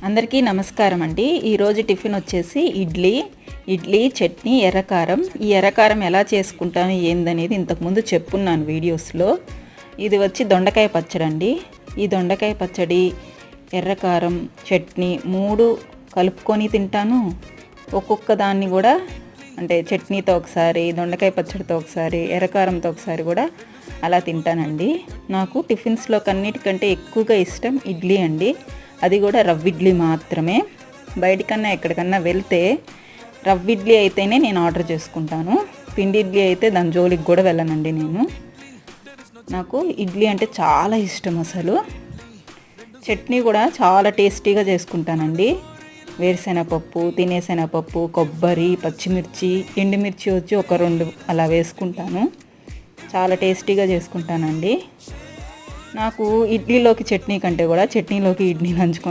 అందరికీ నమస్కారం అండి. ఈరోజు టిఫిన్ వచ్చేసి ఇడ్లీ చట్నీ ఎర్రకారం. ఈ ఎర్రకారం ఎలా చేసుకుంటాను ఏందనేది ఇంతకుముందు చెప్పున్నాను వీడియోస్లో. ఇది వచ్చి దొండకాయ పచ్చడి అండి. ఈ దొండకాయ పచ్చడి ఎర్రకారం చట్నీ 3 కలుపుకొని తింటాను. ఒక్కొక్క దాన్ని కూడా అంటే చట్నీతో ఒకసారి, దొండకాయ పచ్చడితో ఒకసారి, ఎర్రకారంతో ఒకసారి కూడా అలా తింటానండి. నాకు టిఫిన్స్లో కన్నిటికంటే ఎక్కువగా ఇష్టం ఇడ్లీ అండి. అది కూడా రవ్వ ఇడ్లీ మాత్రమే. బయటికన్నా ఎక్కడికన్నా వెళ్తే రవ్వ ఇడ్లీ అయితేనే నేను ఆర్డర్ చేసుకుంటాను. పిండి ఇడ్లీ అయితే దాని జోలికి కూడా వెళ్ళనండి నేను. నాకు ఇడ్లీ అంటే చాలా ఇష్టం అసలు. చట్నీ కూడా చాలా టేస్టీగా చేసుకుంటానండి. వేరుశెనగపప్పు, తినేశెనగపప్పు, కొబ్బరి, పచ్చిమిర్చి, ఎండుమిర్చి వచ్చి ఒక 2 అలా వేసుకుంటాను. చాలా టేస్టీగా చేసుకుంటానండి. నాకు ఇడ్లీలోకి చట్నీ కంటే కూడా చట్నీలోకి ఇడ్లీ నంచుకొని